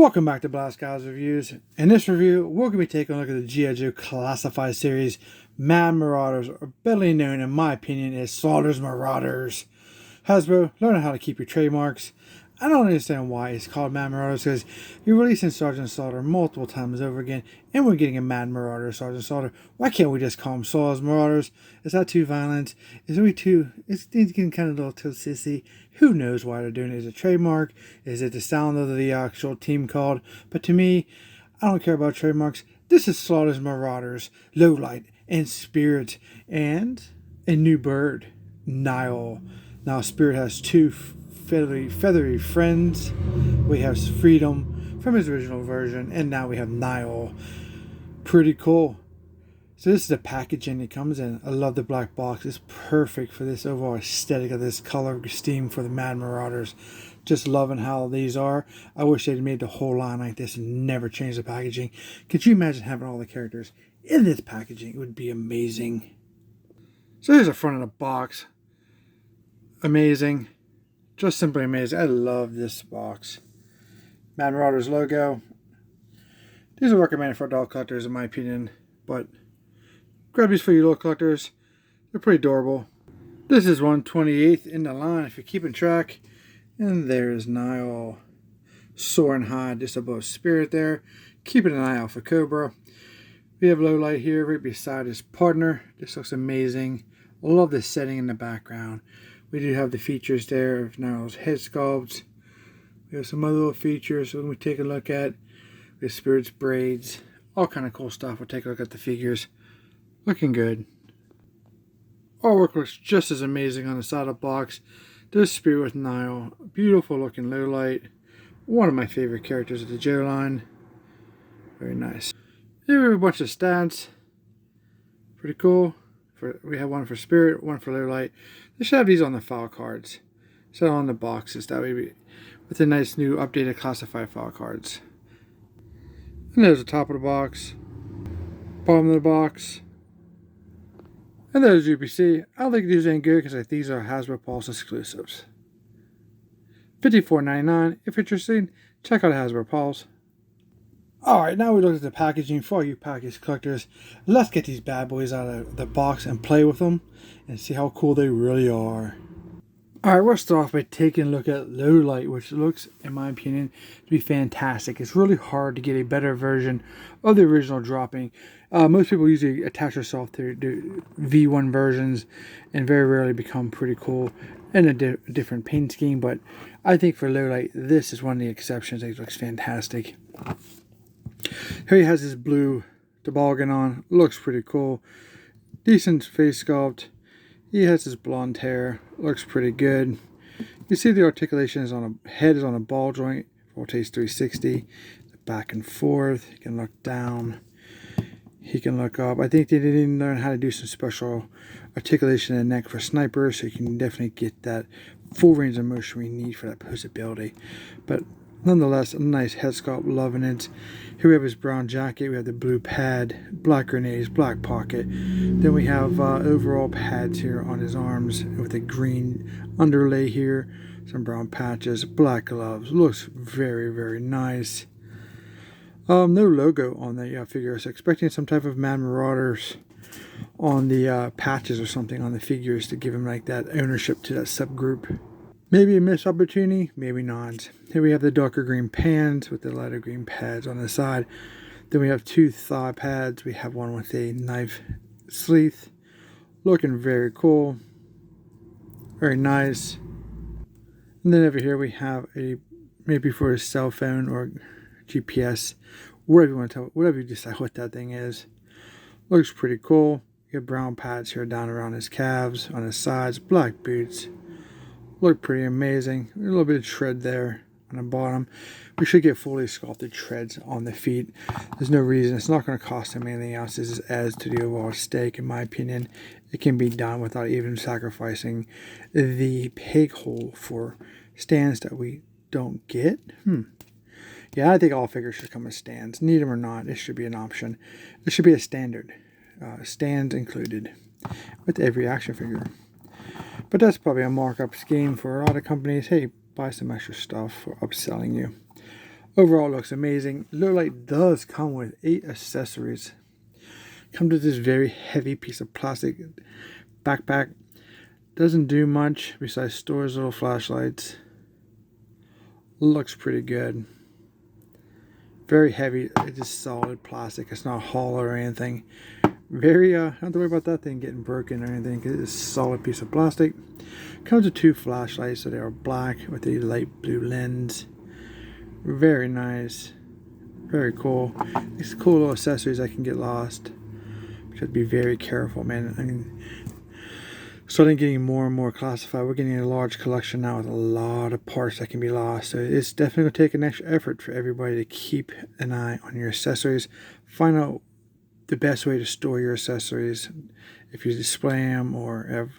Welcome back to Blast Guys Reviews. In this review, we're going to be taking a look at the G.I. Joe Classified series, Marauders, or better known in my opinion as Slaughter's Marauders. Hasbro, learn how to keep your trademarks. I don't understand why it's called Marauders, because you're releasing Sergeant Slaughter multiple times over again, and we're getting a Marauder Sergeant Slaughter. Why can't we just call them Slaughter's Marauders? Is that too violent? Is things getting kind of a little too sissy? Who knows why they're doing it? Is it a trademark? Is it the sound of the actual team called? But to me, I don't care about trademarks. This is Slaughter's Marauders, Lowlight, and Spirit, and a new bird, Niyol. Now Spirit has two feathery friends. We have Freedom from his original version, and now we have Niyol. Pretty cool. So this is the packaging it comes in. I love the black box. It's perfect for this overall aesthetic of this color scheme for the Marauders. Just loving how these are. I wish they'd made the whole line like this and never changed the packaging. Could you imagine having all the characters in this packaging? It would be amazing. So here's the front of the box. Amazing. Just simply amazing. I love this box. Marauders logo. These are recommended for adult collectors in my opinion, but grab these for your little collectors. They're pretty adorable. This is 128th in the line if you're keeping track. And there's Niyol soaring high just above Spirit there. Keeping an eye out for Cobra. We have Lowlight here right beside his partner. This looks amazing. I love the setting in the background. We do have the features there of Niyol's head sculpt. We have some other little features when we take a look at. We have Spirit's braids. All kind of cool stuff. We'll take a look at the figures. Looking good. Artwork looks just as amazing on the side of the box. There's Spirit with Niyol. Beautiful looking Lowlight. One of my favorite characters of the Joe line. Very nice. Here we have a bunch of stats. Pretty cool. We have one for Spirit, one for Lowlight. They should have these on the file cards. So on the boxes. That way with the nice new updated classified file cards. And there's the top of the box. Bottom of the box. And there's UPC. I don't think these are any good because these are Hasbro Pulse exclusives. $54.99. If you're interested, check out Hasbro Pulse. Alright, now we look at the packaging for you package collectors. Let's get these bad boys out of the box and play with them and see how cool they really are. Alright, we'll start off by taking a look at Lowlight, which looks, in my opinion, to be fantastic. It's really hard to get a better version of the original dropping. Most people usually attach themselves to V1 versions and very rarely become pretty cool in a different paint scheme. But I think for Lowlight, this is one of the exceptions. It looks fantastic. Here he has his blue toboggan on. Looks pretty cool. Decent face sculpt. He has his blonde hair. Looks pretty good. You see the articulation is on a head is on a ball joint. Rotates 360. Back and forth. He can look down. He can look up. I think they didn't learn how to do some special articulation in the neck for snipers, so you can definitely get that full range of motion we need for that posability. But nonetheless, a nice head sculpt, loving it. Here we have his brown jacket, we have the blue pad, black grenades, black pocket. Then we have overall pads here on his arms with a green underlay here, some brown patches, black gloves. Looks very, very nice. No logo on the figure, so expecting some type of Marauders on the patches or something on the figures to give him like that ownership to that subgroup. Maybe a missed opportunity, maybe not. Here we have the darker green pants with the lighter green pads on the side. Then we have two thigh pads. We have one with a knife sleeve. Looking very cool. Very nice. And then over here we have a, maybe for a cell phone or GPS, whatever you want to tell, whatever you decide what that thing is. Looks pretty cool. You have brown pads here down around his calves, on his sides, black boots. Look pretty amazing. A little bit of tread there on the bottom. We should get fully sculpted treads on the feet. There's no reason. It's not going to cost him anything else. This adds to the overall stake, in my opinion. It can be done without even sacrificing the peg hole for stands that we don't get. Yeah, I think all figures should come with stands. Need them or not, it should be an option. It should be a standard. Stands included with every action figure. But that's probably a markup scheme for a lot of companies. Hey, buy some extra stuff for upselling you. Overall, it looks amazing. Lurlite does come with 8 accessories. Comes with this very heavy piece of plastic backpack. Doesn't do much besides stores little flashlights. Looks pretty good. Very heavy. It is solid plastic. It's not hollow or anything. Very, don't have to worry about that thing getting broken or anything because it's a solid piece of plastic. Comes with 2 flashlights, so they are black with a light blue lens. Very nice. Very cool. These cool little accessories that can get lost. You have to be very careful, man. I mean, starting getting more and more classified. We're getting a large collection now with a lot of parts that can be lost. So it's definitely going to take an extra effort for everybody to keep an eye on your accessories. Find out the best way to store your accessories. If you display them or have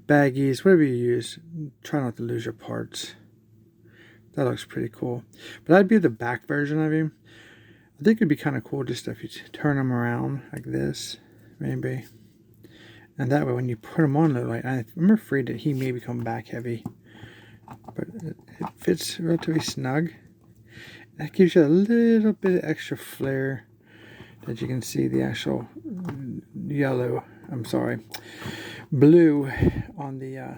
baggies, whatever you use, try not to lose your parts. That looks pretty cool. But that'd be the back version of him. I think it'd be kind of cool just if you turn them around like this, maybe. And that way when you put them on, I'm afraid that he may become back heavy. But it fits relatively snug. That gives you a little bit of extra flare that you can see the actual blue on the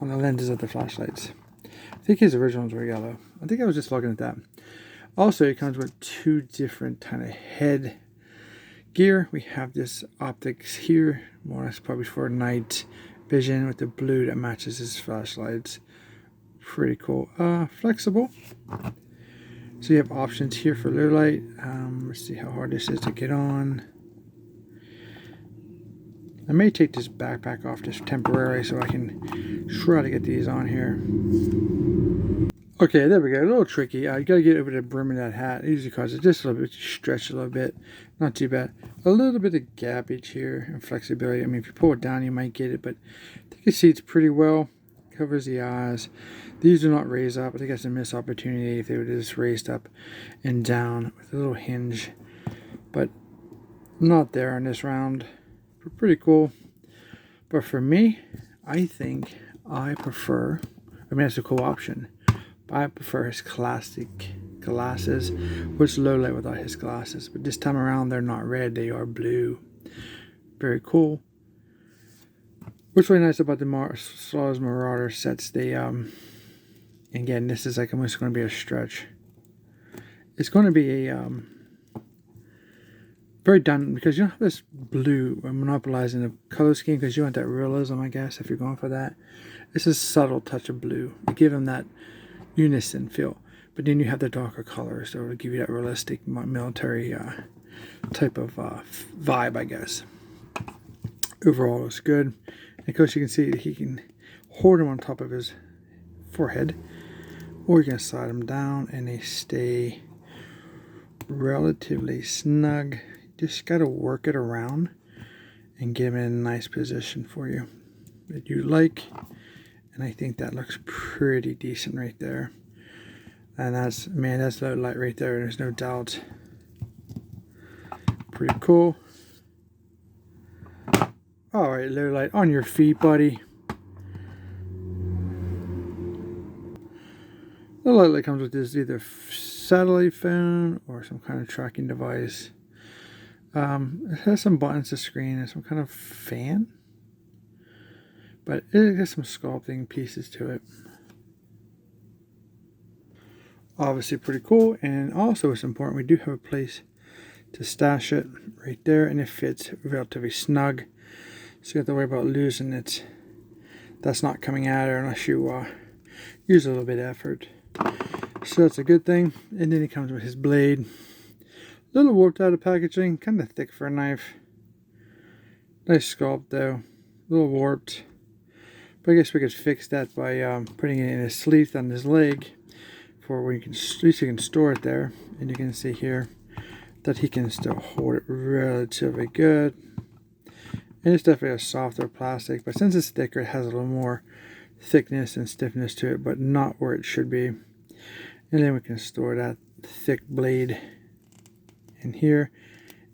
lenses of the flashlights. I think his originals were yellow. I think I was just looking at that. Also, it comes with 2 different kind of head gear. We have this optics here, more or less probably for night vision with the blue that matches his flashlights. Pretty cool. Flexible. So you have options here for Lurlite. Let's see how hard this is to get on. I may take this backpack off just temporarily so I can try to get these on here. Okay, there we go. A little tricky. You got to get over the brim of that hat. It usually causes just a little bit, stretch a little bit. Not too bad. A little bit of gappage here and flexibility. I mean, if you pull it down, you might get it, but I think it seats pretty well. Covers the eyes. These do not raise up. I think that's a missed opportunity if they were just raised up and down with a little hinge. But not there on this round. Pretty cool. But for me, I think I prefer, that's a cool option. I prefer his classic glasses, which Lurlite without his glasses. But this time around, they're not red, they are blue. Very cool. What's really nice about the Marauders sets, they, again, this is like almost going to be a stretch. It's going to be a, very done, because you don't have this blue monopolizing the color scheme, because you want that realism, I guess, if you're going for that. This is a subtle touch of blue to give them that unison feel, but then you have the darker colors, so it'll give you that realistic military type of vibe, I guess. Overall, it's good. And of course, you can see that he can hoard them on top of his forehead, or you can slide them down and they stay relatively snug. Just got to work it around and get them in a nice position for you that you like. And I think that looks pretty decent right there. And that's Lurlite right there. There's no doubt. Pretty cool. Alright, Lurlite, on your feet, buddy. The Lurlite comes with this either satellite phone or some kind of tracking device. It has some buttons to screen and some kind of fan. But it has some sculpting pieces to it. Obviously pretty cool, and also it's important we do have a place to stash it right there, and it fits relatively snug. So you have to worry about losing it. That's not coming out unless you use a little bit of effort. So that's a good thing. And then it comes with his blade. A little warped out of packaging, kind of thick for a knife. Nice sculpt though, a little warped. But I guess we could fix that by putting it in a sleeve on his leg, for where you can, at least you can store it there. And you can see here that he can still hold it relatively good. And it's definitely a softer plastic, but since it's thicker, it has a little more thickness and stiffness to it, but not where it should be. And then we can store that thick blade in here.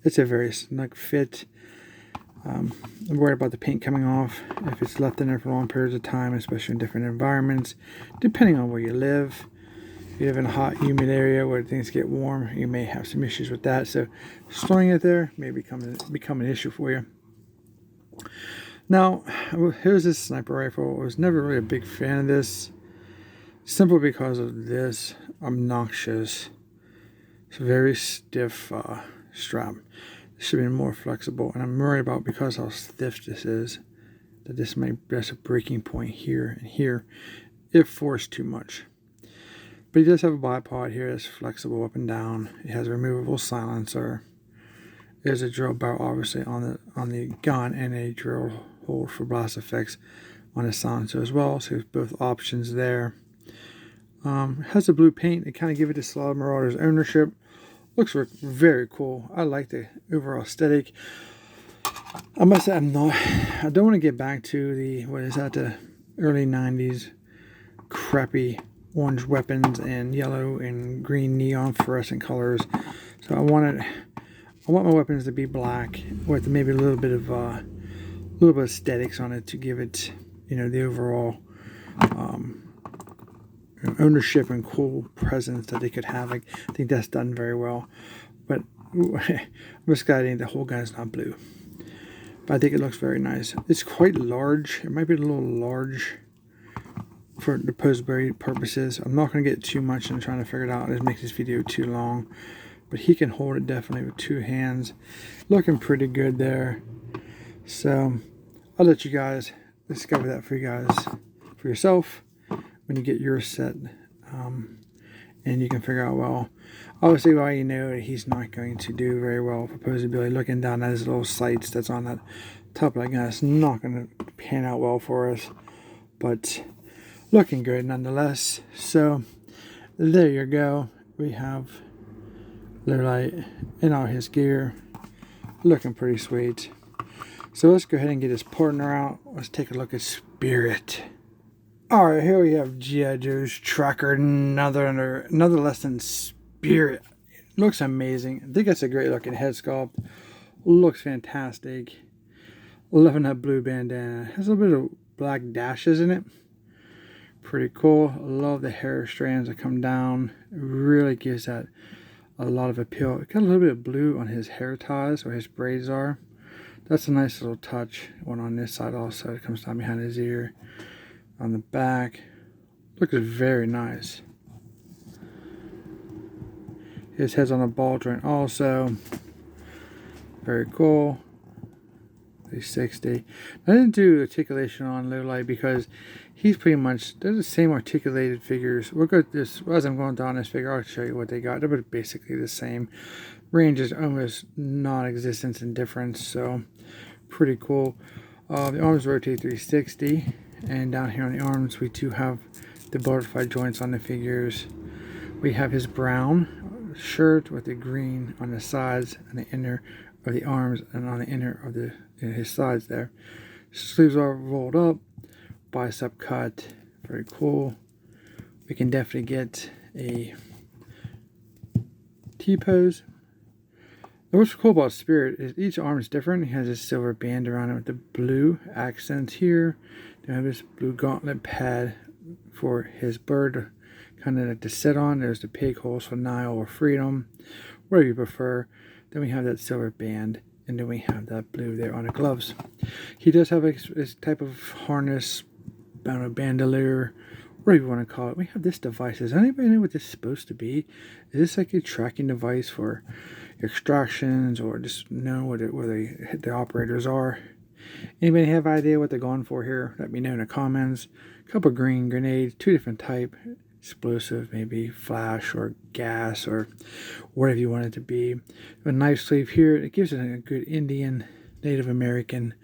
It's a very snug fit. I'm worried about the paint coming off if it's left in there for long periods of time, especially in different environments, depending on where you live. If you live in a hot, humid area where things get warm, you may have some issues with that. So storing it there may become an issue for you. Now, here's this sniper rifle. I was never really a big fan of this, simply because of this obnoxious, it's a very stiff strap. It should be more flexible, and I'm worried about, because how stiff this is, that this might press a breaking point here and here if forced too much. But he does have a bipod here that's flexible up and down. It has a removable silencer. There's a drill barrel obviously on the gun, and a drill hole for blast effects on the silencer as well. So both options there. It has a blue paint. It kind of give it this lot of Marauders ownership. Looks very cool. I like the overall aesthetic. I must say I don't want to get back to the early 90s crappy orange weapons and yellow and green neon fluorescent colors. So I want my weapons to be black with maybe a little bit of aesthetics on it to give it, the overall ownership and cool presence that they could have. I think that's done very well. But I'm just glad the whole gun is not blue. But I think it looks very nice. It's quite large. It might be a little large for the post-buried purposes. I'm not going to get too much in trying to figure it out. It makes this video too long. But he can hold it definitely with 2 hands. Looking pretty good there. So I'll let you guys discover that for yourself when you get your set. And you can figure out, well, obviously, you know that he's not going to do very well for posability. Looking down at his little sights that's on that top of that gun, it's not going to pan out well for us. But looking good nonetheless. So there you go. We have Literally in all his gear. Looking pretty sweet. So let's go ahead and get his partner out. Let's take a look at Spirit. Alright, here we have G.I. Joe's Tracker, another lesson, Spirit. Looks amazing. I think that's a great looking head sculpt. Looks fantastic. Loving that blue bandana. Has a little bit of black dashes in it. Pretty cool. Love the hair strands that come down. It really gives that a lot of appeal. It got a little bit of blue on his hair ties where his braids are. That's a nice little touch. One on this side also. It comes down behind his ear. On the back. Looks very nice. His head's on a ball joint also. Very cool. 360. I didn't do articulation on Low Light because he's pretty much, they're the same articulated figures. We'll go this, as I'm going down this figure, I'll show you what they got. They're basically the same. Range is almost non-existent in difference, so pretty cool. The arms rotate 360, and down here on the arms we do have the butterfly joints on the figures. We have his brown shirt with the green on the sides and the inner of the arms and on the inner of his sides there. Sleeves are rolled up, bicep cut, very cool. We can definitely get a T-pose. What's cool about Spirit is each arm is different. He has a silver band around it with the blue accents here. Then we have this blue gauntlet pad for his bird kind of like to sit on. There's the pig holes for Niyol or Freedom, whatever you prefer. Then we have that silver band, and then we have that blue there on the gloves. He does have a type of harness, bandolier, whatever you want to call it. We have this device. Does anybody know what this is supposed to be? Is this like a tracking device for extractions, or just know where the operators are? Anybody have idea what they're going for here? Let me know in the comments. A couple green grenades, 2 different type. Explosive, maybe flash or gas or whatever you want it to be. A knife sleeve here. It gives it a good Indian, Native American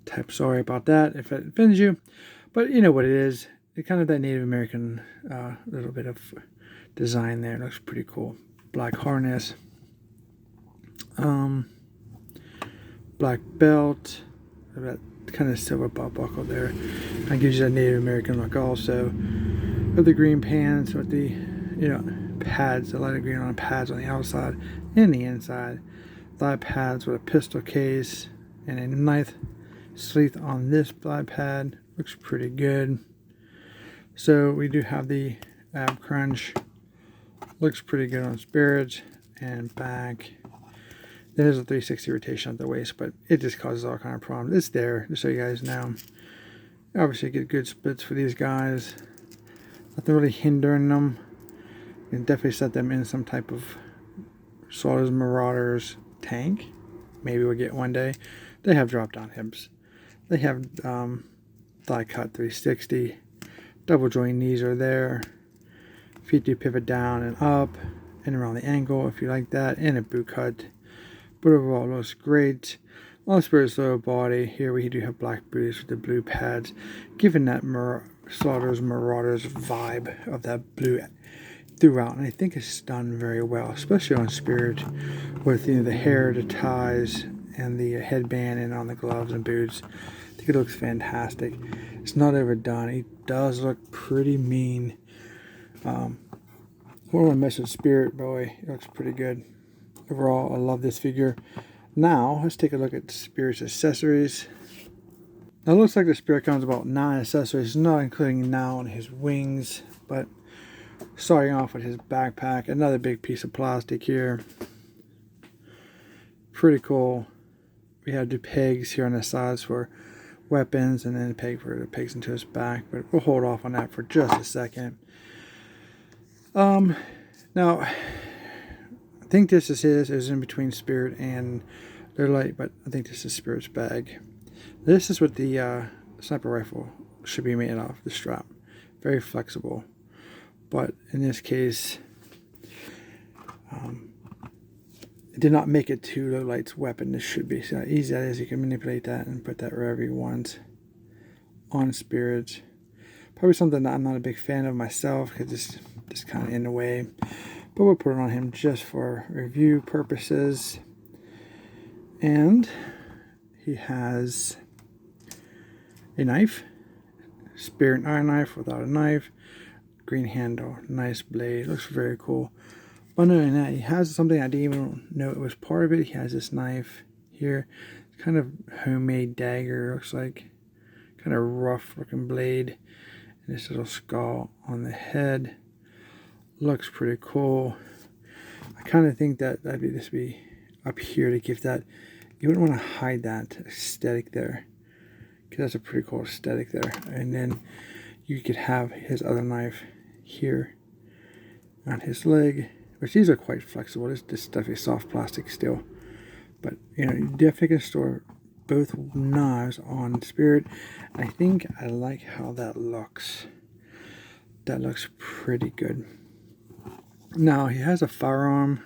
type. Sorry about that if it offends you, but you know what it is. It kind of that Native American little bit of design there. It looks pretty cool. Black harness, black belt, that kind of silver belt buckle there. That gives you that Native American look also. With the green pants, with the pads, the light green on pads on the outside and the inside. Thigh pads with a pistol case and a knife sleeve on this thigh pad. Looks pretty good. So we do have the ab crunch Looks pretty good on Spirit and back. There's a 360 rotation at the waist, but it just causes all kind of problems. It's there, just so you guys know. Obviously get good splits for these guys. Nothing really hindering them. You can definitely set them in some type of Marauders tank. Maybe we'll get one day. They have drop down hips. They have thigh cut 360. Double joint knees are there. Feet do pivot down and up and around the ankle if you like that. And a boot cut. But overall it looks great. On Spirit's lower body, here we do have black boots with the blue pads, giving that Marauders vibe of that blue throughout, and I think it's done very well, especially on Spirit, with the hair, the ties, and the headband, and on the gloves and boots. I think it looks fantastic. It's not overdone. It does look pretty mean. I don't want to mess with Spirit, boy. It looks pretty good. Overall, I love this figure. Now, let's take a look at Spirit's accessories. Now, it looks like the Spirit comes about 9 accessories, not including now on his wings, but starting off with his backpack, another big piece of plastic here. Pretty cool. We have the pegs here on the sides for weapons, and then a peg for the pegs into his back, but we'll hold off on that for just a second. Now, I think this is his. It was in between Spirit and their light, but I think this is Spirit's bag. This is what the sniper rifle should be made of, the strap. Very flexible. But in this case, it did not make it to the light's weapon. This should be. So how easy that is. You can manipulate that and put that wherever you want on Spirit. Probably something that I'm not a big fan of myself, because it's just kind of in the way. But we'll put it on him just for review purposes. And he has a knife. Spirit iron knife without a knife. Green handle, nice blade, looks very cool. But other than that, he has something I didn't even know it was part of it. He has this knife here. It's kind of homemade dagger, looks like. Kind of rough looking blade. And this little skull on the head. Looks pretty cool. I kind of think that this be up here to give that. You wouldn't want to hide that aesthetic there, because that's a pretty cool aesthetic there. And then you could have his other knife here on his leg, which these are quite flexible. This stuff is soft plastic still, but you know, you definitely can store both knives on Spirit. I think I like how that looks. That looks pretty good. Now he has a firearm,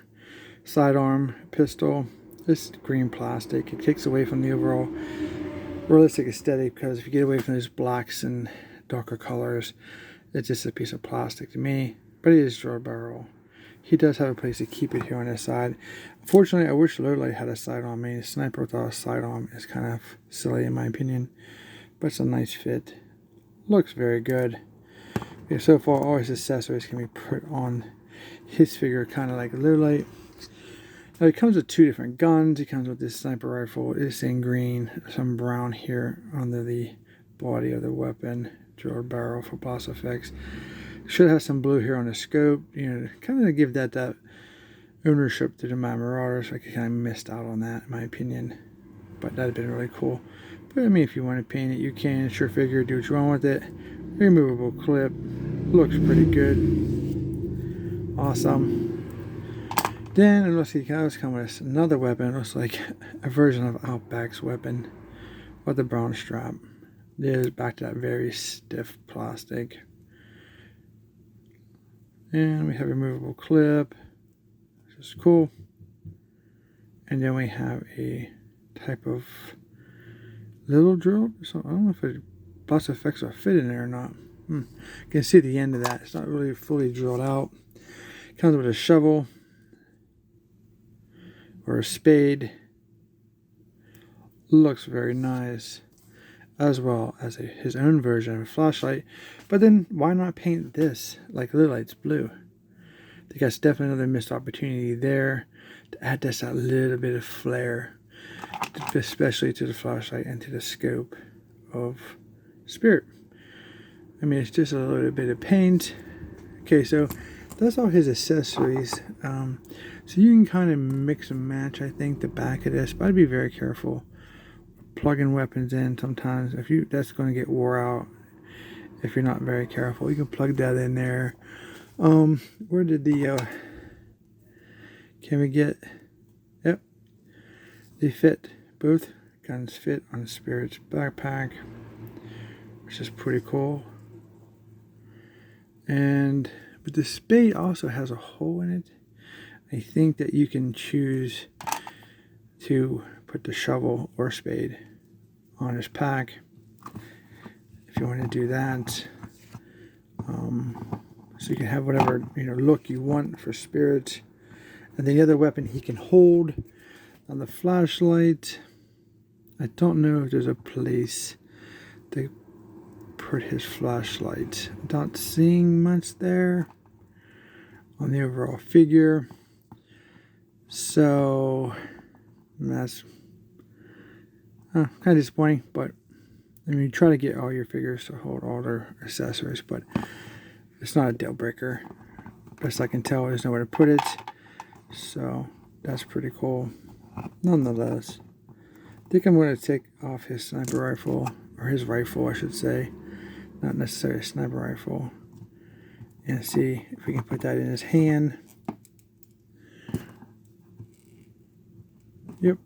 sidearm pistol. This green plastic, it takes away from the overall realistic aesthetic, because if you get away from those blacks and darker colors, it's just a piece of plastic to me. But it is draw barrel. He does have a place to keep it here on his side. Unfortunately, I wish Lowlight had a sidearm. I mean, a sniper without a sidearm is kind of silly in my opinion, but it's a nice fit. Looks very good. Okay, so far all his accessories can be put on his figure, kind of like Lowlight. Now, it comes with 2 different guns. It comes with this sniper rifle. It's in green, some brown here under the body of the weapon. Drilled barrel for blast effects. Should have some blue here on the scope. You know, kind of give that ownership to the Marauders. I kind of missed out on that, in my opinion. But that'd been really cool. But I mean, if you want to paint it, you can. It's your figure. Do what you want with it. Removable clip. Looks pretty good. Awesome. Then it looks like it comes with another weapon. It looks like a version of Outback's weapon with the brown strap. There's back to that very stiff plastic. And we have a removable clip, which is cool. And then we have a type of little drill. So I don't know if it blast effects are fit in there or not. You can see the end of that. It's not really fully drilled out. It comes with a shovel or a spade. Looks very nice, as well as his own version of a flashlight. But then why not paint this like Lowlight's blue? I think that's definitely another missed opportunity there to add just that little bit of flair, especially to the flashlight and to the scope of Spirit. I mean, it's just a little bit of paint. Okay, so that's all his accessories. So you can kind of mix and match, I think, the back of this, but I'd be very careful plugging weapons in. Sometimes that's going to get wore out if you're not very careful. You can plug that in there. Where did the can we get? Yep, they fit. Both guns fit on the Spirit's backpack, which is pretty cool. But the spade also has a hole in it. I think that you can choose to put the shovel or spade on his pack if you want to do that. So you can have whatever look you want for Spirit. And then the other weapon he can hold on the flashlight. I don't know if there's a place to put his flashlight. Not seeing much there on the overall figure. So that's kind of disappointing, but I mean, you try to get all your figures to hold all their accessories, but it's not a deal breaker. Best I can tell, there's nowhere to put it, so that's pretty cool. Nonetheless, I think I'm going to take off his sniper rifle, or his rifle, I should say, not necessarily a sniper rifle, and see if we can put that in his hand. Yep,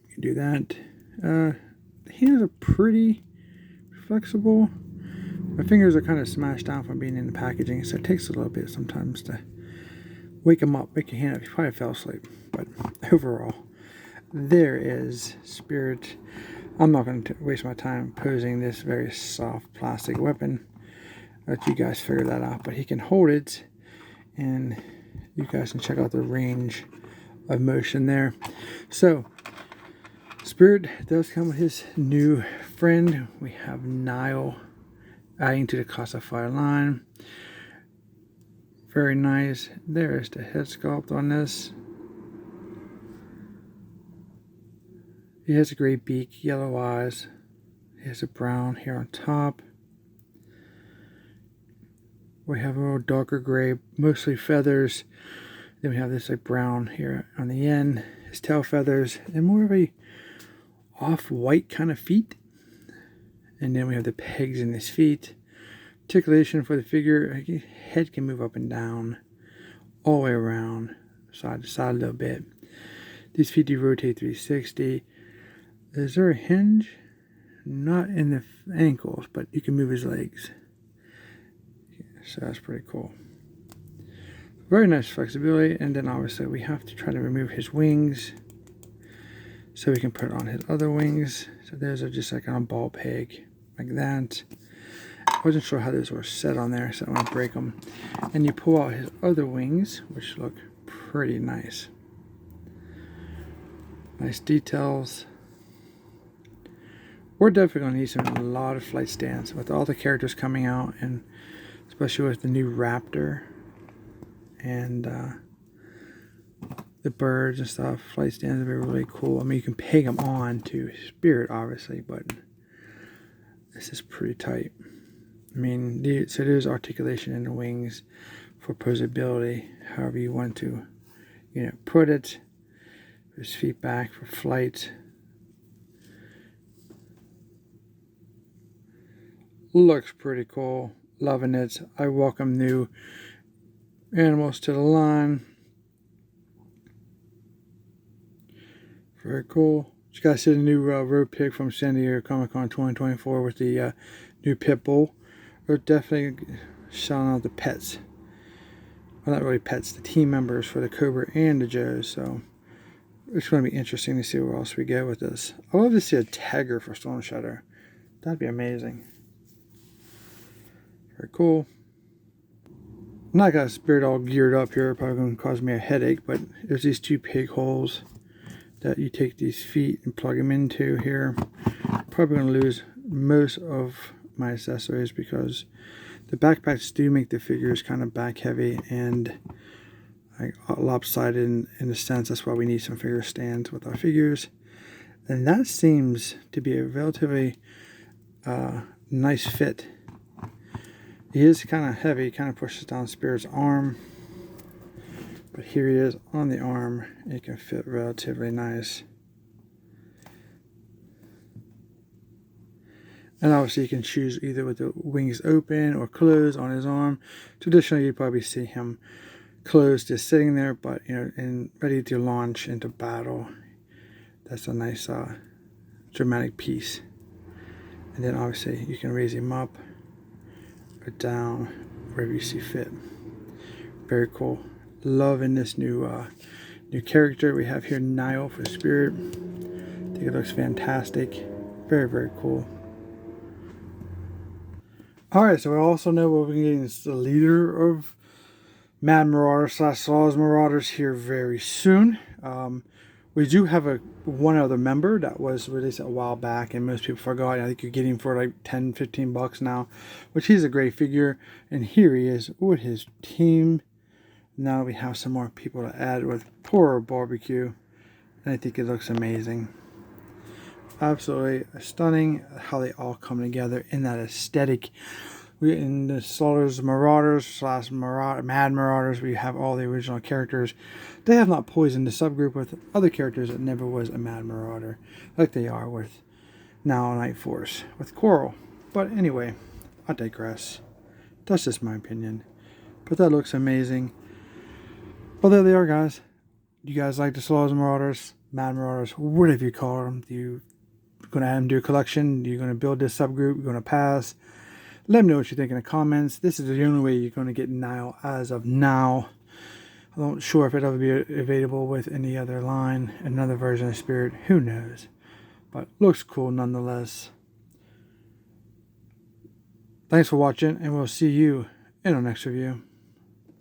you can do that. The hands are pretty flexible. My fingers are kind of smashed down from being in the packaging, so it takes a little bit sometimes to wake them up, wake your hand up. You probably fell asleep, but overall, there is Spirit. I'm not going to waste my time posing this very soft plastic weapon. Let you guys figure that out, but he can hold it, and you guys can check out the range of motion there. So Spirit does come with his new friend. We have Niyol adding to the classified line. Very nice. There is the head sculpt on this. He has a gray beak, yellow eyes. He has a brown here on top. We have a little darker gray, mostly feathers. Then we have this like brown here on the end. His tail feathers, and more of a off-white kind of feet. And then we have the pegs in his feet. Articulation for the figure, head can move up and down, all the way around, side to side a little bit. These feet do rotate 360. Is there a hinge? Not in the ankles, but you can move his legs. So that's pretty cool. Very nice flexibility. And then obviously we have to try to remove his wings so we can put on his other wings. So those are just like on a ball peg, like that. I wasn't sure how those were set on there, so I want to break them. And you pull out his other wings, which look pretty nice. Nice details. We're definitely going to need a lot of flight stands with all the characters coming out, and especially with the new Raptor and the birds and stuff. Flight stands are really cool. I mean, you can peg them on to Spirit, obviously, but this is pretty tight. I mean, so there's articulation in the wings for posability, however you want to, put it. His feet back for flight. Looks pretty cool. Loving it. I welcome new animals to the line. Very cool. You guys see the new road pig from San Diego Comic Con 2024 with the new pit bull. They're definitely selling out the pets. Well, not really pets, the team members for the Cobra and the Joes. So it's going to be interesting to see where else we go with this. I love to see a tagger for Storm Shadow. That'd be amazing. Very cool. I'm not got Spirit all geared up here. Probably going to cause me a headache. But there's these two pig holes that you take these feet and plug them into here. Probably going to lose most of my accessories because the backpacks do make the figures kind of back heavy and like lopsided in a sense. That's why we need some figure stands with our figures. And that seems to be a relatively nice fit. He is kind of heavy, kind of pushes down Spirit's arm. But here he is on the arm. It can fit relatively nice. And obviously you can choose either with the wings open or closed on his arm. Traditionally you'd probably see him closed, just sitting there, but and ready to launch into battle. That's a nice dramatic piece. And then obviously you can raise him up or down wherever you see fit. Very cool. Loving this new character we have here, Niyol for Spirit. I think it looks fantastic. Very, very cool. Alright, so we also know what we're getting is the leader of Mad Marauders / Slaughter's Marauders here very soon. We do have one other member that was released a while back and most people forgot. I think you're getting him for like 10-15 bucks now, which he's a great figure. And here he is with his team. Now we have some more people to add with poor barbecue. And I think it looks amazing. Absolutely stunning how they all come together in that aesthetic. We in the Slaughter's Marauders / Mad Marauders, we have all the original characters. They have not poisoned the subgroup with other characters that never was a Mad Marauder, like they are with now Night Force with Coral. But anyway, I digress. That's just my opinion. But that looks amazing. Well, there they are, guys. You guys like the Slaughter's Marauders, Mad Marauders, whatever you call them? Do you going to have them do a collection? You're going to build this subgroup? You're going to pass? Let me know what you think in the comments. This is the only way you're going to get Niyol as of now. I'm not sure if it'll be available with any other line, another version of Spirit. Who knows? But looks cool nonetheless. Thanks for watching, and we'll see you in our next review.